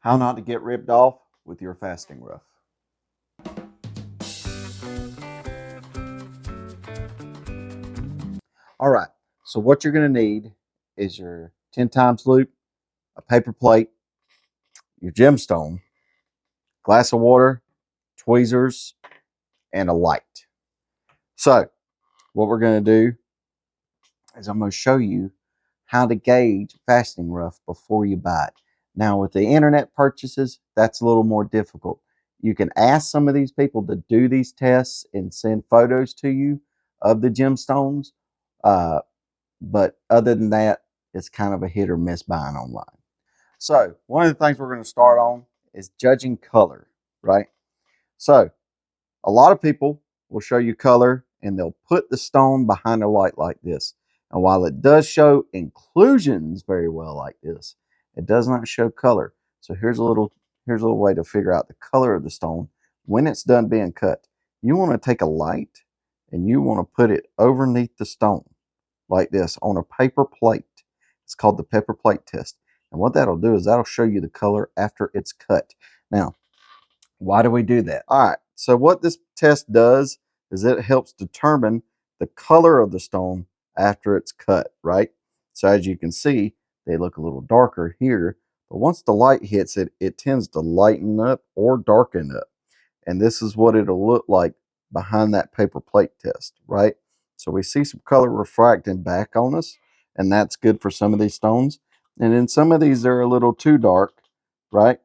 How not to get ripped off with your fasting rough. All right, so what you're going to need is your 10 times loop, a paper plate, your gemstone, glass of water, tweezers, and a light. So what we're going to do is I'm going to show you how to gauge fasting rough before you buy it. Now with the internet purchases, that's a little more difficult. You can ask some of these people to do these tests and send photos to you of the gemstones. But other than that, it's kind of a hit or miss buying online. So one of the things we're going to start on is judging color, right? So a lot of people will show you color and they'll put the stone behind a light like this. And while it does show inclusions very well like this, it does not show color. So here's a little way to figure out the color of the stone when it's done being cut. You want to take a light and you want to put it underneath the stone like this on a paper plate. It's called the paper plate test. And what that'll do is that'll show you the color after it's cut. Now, why do we do that? All right, so what this test does is it helps determine the color of the stone after it's cut, right? So as you can see, they look a little darker here, but once the light hits it, it tends to lighten up or darken up. And this is what it'll look like behind that paper plate test, right? So we see some color refracting back on us, and that's good for some of these stones. And then some of these are a little too dark, right?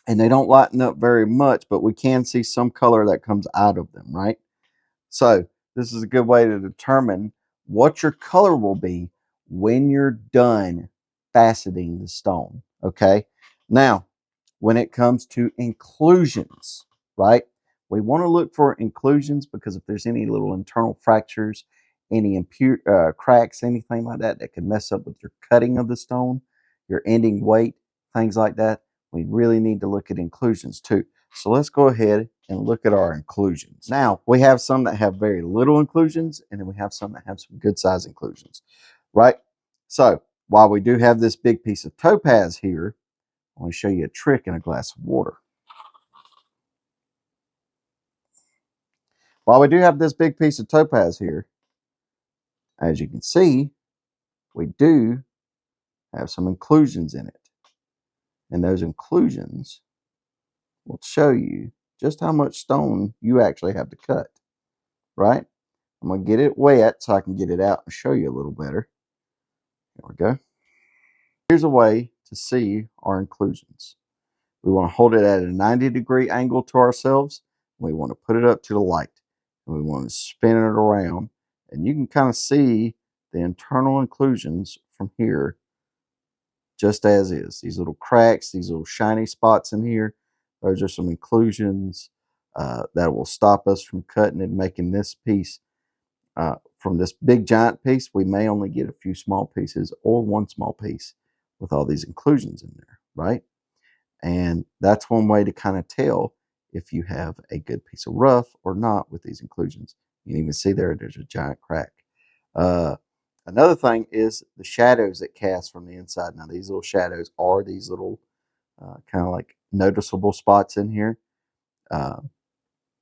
And they don't lighten up very much, but we can see some color that comes out of them, right? So this is a good way to determine what your color will be when you're done faceting the stone, okay? Now, when it comes to inclusions, right? We want to look for inclusions because if there's any little internal fractures, any cracks, anything like that that can mess up with your cutting of the stone, your ending weight, things like that, we really need to look at inclusions too. So let's go ahead and look at our inclusions. Now, we have some that have very little inclusions, and then we have some that have some good size inclusions, right? So while we do have this big piece of topaz here, I want to show you a trick in a glass of water. While we do have this big piece of topaz here, as you can see, we do have some inclusions in it. And those inclusions will show you just how much stone you actually have to cut, right? I'm going to get it wet so I can get it out and show you a little better. There we go. Here's a way to see our inclusions. We want to hold it at a 90-degree angle to ourselves. We want to put it up to the light. And we want to spin it around. And you can kind of see the internal inclusions from here just as is. These little cracks, these little shiny spots in here, those are some inclusions that will stop us from cutting and making this piece. From this big giant piece, we may only get a few small pieces or one small piece with all these inclusions in there, right? And that's one way to kind of tell if you have a good piece of rough or not with these inclusions. You can even see there's a giant crack. Another thing is the shadows that cast from the inside. Now these little shadows are these little kind of like noticeable spots in here.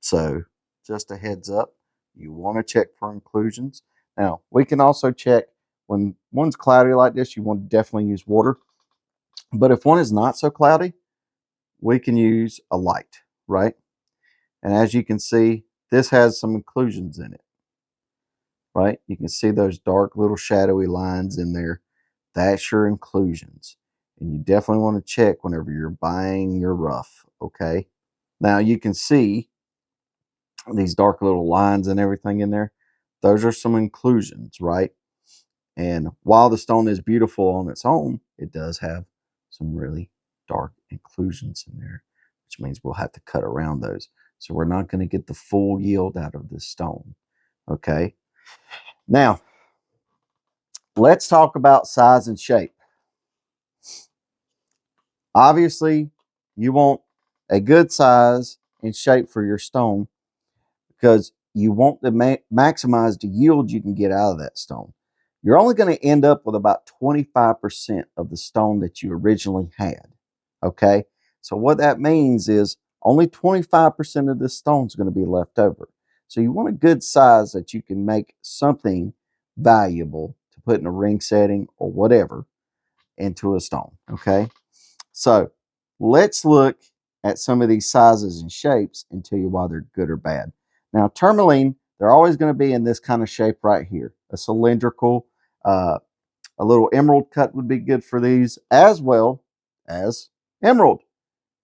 So just a heads up, you want to check for inclusions. Now we can also check when one's cloudy like this, you want to definitely use water. But if one is not so cloudy, we can use a light, right? And as you can see, this has some inclusions in it, right? You can see those dark little shadowy lines in there. That's your inclusions. And you definitely want to check whenever you're buying your rough, okay? Now you can see these dark little lines and everything in there. Those are some inclusions, right? And while the stone is beautiful on its own, it does have some really dark inclusions in there, which means we'll have to cut around those. So we're not going to get the full yield out of this stone. Okay. Now, let's talk about size and shape. Obviously, you want a good size and shape for your stone because you want to maximize the yield you can get out of that stone. You're only going to end up with about 25% of the stone that you originally had. Okay, so what that means is only 25% of this stone is going to be left over. So you want a good size that you can make something valuable to put in a ring setting or whatever into a stone. Okay, so let's look at some of these sizes and shapes and tell you why they're good or bad. Now, tourmaline, they're always going to be in this kind of shape right here, a cylindrical. A little emerald cut would be good for these, as well as emerald.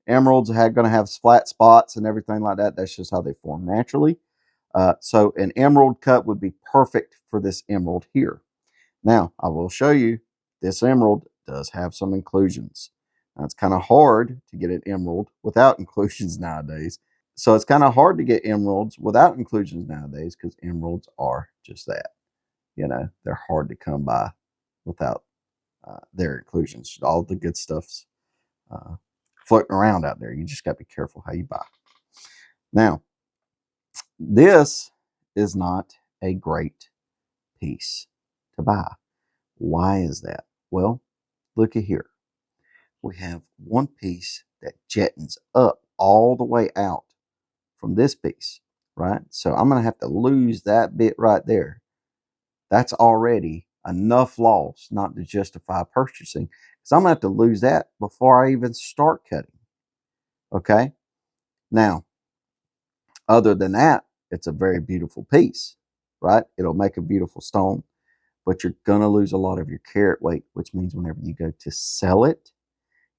Emeralds are going to have flat spots and everything like that. That's just how they form naturally. So an emerald cut would be perfect for this emerald here. Now, I will show you this emerald does have some inclusions. Now, it's kind of hard to get an emerald without inclusions nowadays. So it's kind of hard to get emeralds without inclusions nowadays because emeralds are just that. You know, they're hard to come by without their inclusions. All the good stuff's floating around out there. You just got to be careful how you buy. Now, this is not a great piece to buy. Why is that? Well, look at here. We have one piece that jettons up all the way out from this piece, right? So I'm going to have to lose that bit right there. That's already enough loss not to justify purchasing, because I'm going to have to lose that before I even start cutting. Okay? Now, other than that, it's a very beautiful piece, right? It'll make a beautiful stone, but you're going to lose a lot of your carat weight, which means whenever you go to sell it,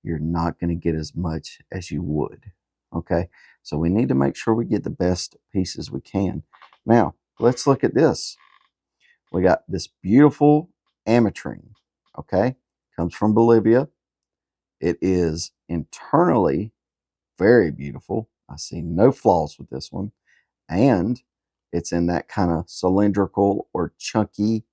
you're not going to get as much as you would. Okay? So we need to make sure we get the best pieces we can. Now, let's look at this. We got this beautiful ametrine, okay? Comes from Bolivia. It is internally very beautiful. I see no flaws with this one. And it's in that kind of cylindrical or chunky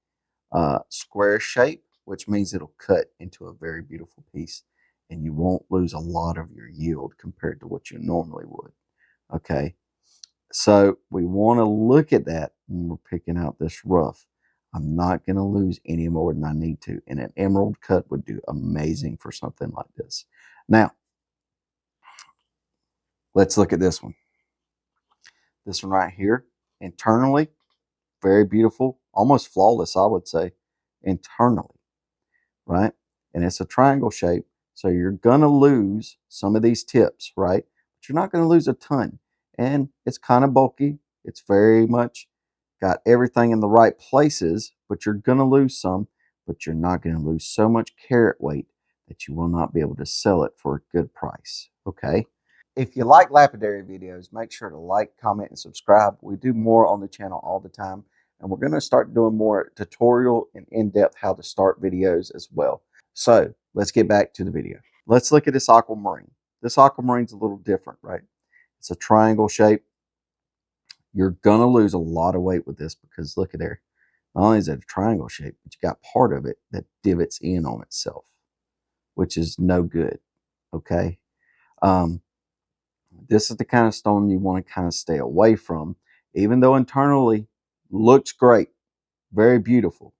square shape, which means it'll cut into a very beautiful piece and you won't lose a lot of your yield compared to what you normally would. Okay, so we want to look at that when we're picking out this rough. I'm not going to lose any more than I need to, and an emerald cut would do amazing for something like this. Now, let's look at this one. This one right here, internally, very beautiful, almost flawless, I would say, internally, right? And it's a triangle shape, so you're going to lose some of these tips, right? But you're not going to lose a ton. And it's kind of bulky. It's very much got everything in the right places, but you're going to lose some, but you're not going to lose so much carat weight that you will not be able to sell it for a good price, okay? If you like lapidary videos, make sure to like, comment, and subscribe. We do more on the channel all the time, and we're going to start doing more tutorial and in-depth how to start videos as well. So let's get back to the video. Let's look at this aquamarine. This aquamarine's a little different, right? It's a triangle shape. You're going to lose a lot of weight with this because look at there. Not only is it a triangle shape, but you got part of it that divots in on itself, which is no good, okay? This is the kind of stone you want to kind of stay away from, even though internally looks great, very beautiful,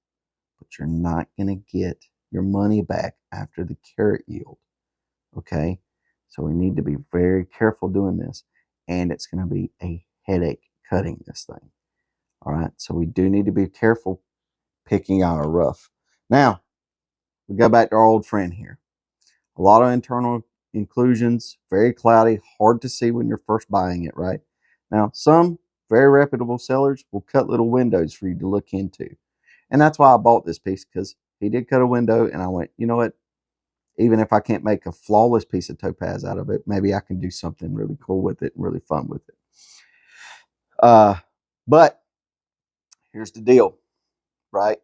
but you're not going to get your money back after the carat yield, okay? So we need to be very careful doing this, and it's going to be a headache cutting this thing, all right? So we do need to be careful picking out a rough. Now, we go back to our old friend here. A lot of internal inclusions, very cloudy, hard to see when you're first buying it, right? Now, some very reputable sellers will cut little windows for you to look into. And that's why I bought this piece, because he did cut a window, and I went, you know what? Even if I can't make a flawless piece of topaz out of it, maybe I can do something really cool with it and really fun with it. But here's the deal, right?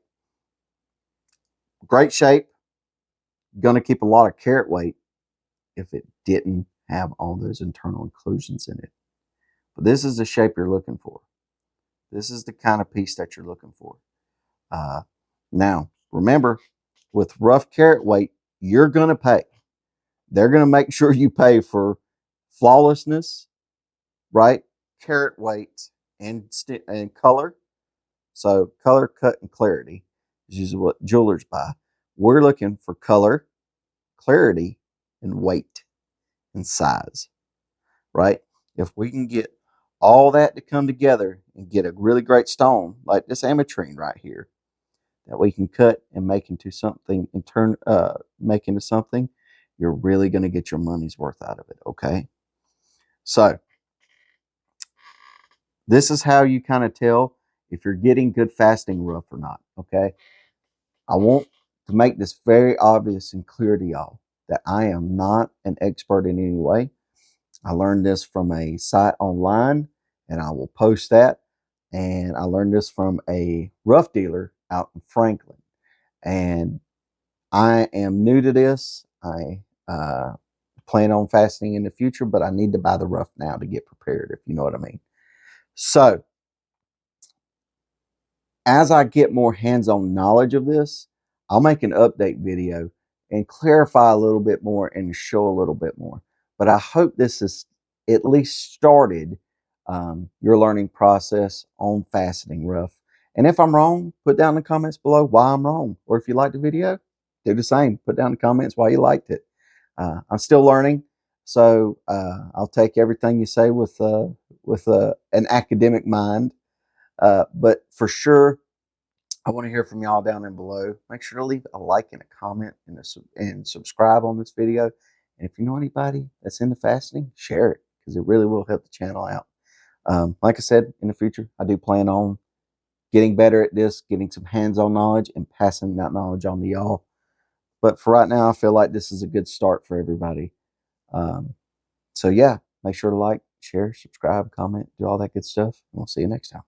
Great shape, going to keep a lot of carat weight if it didn't have all those internal inclusions in it. But this is the shape you're looking for. This is the kind of piece that you're looking for. Now, remember, with rough carat weight, you're going to pay. They're going to make sure you pay for flawlessness, right? Carat weight and color. So color, cut, and clarity is usually what jewelers buy. We're looking for color, clarity, and weight. and size, right? If we can get all that to come together and get a really great stone like this ametrine right here that we can cut and make into something and make into something, you're really going to get your money's worth out of it. Okay, so this is how you kind of tell if you're getting good fasting rough or not. Okay, I want to make this very obvious and clear to y'all that I am not an expert in any way. I learned this from a site online, and I will post that. And I learned this from a rough dealer out in Franklin. And I am new to this. I plan on fasting in the future, but I need to buy the rough now to get prepared, if you know what I mean. So, as I get more hands-on knowledge of this, I'll make an update video and clarify a little bit more and show a little bit more. But I hope this has at least started your learning process on faceting rough. And if I'm wrong, put down in the comments below why I'm wrong. Or if you liked the video, do the same. Put down in the comments why you liked it. I'm still learning, so I'll take everything you say with an academic mind. But for sure, I want to hear from y'all down in below. Make sure to leave a like and a comment and subscribe on this video. And if you know anybody that's into fasting, share it because it really will help the channel out. Like I said, in the future, I do plan on getting better at this, getting some hands-on knowledge and passing that knowledge on to y'all. But for right now, I feel like this is a good start for everybody. So yeah, make sure to like, share, subscribe, comment, do all that good stuff. And we'll see you next time.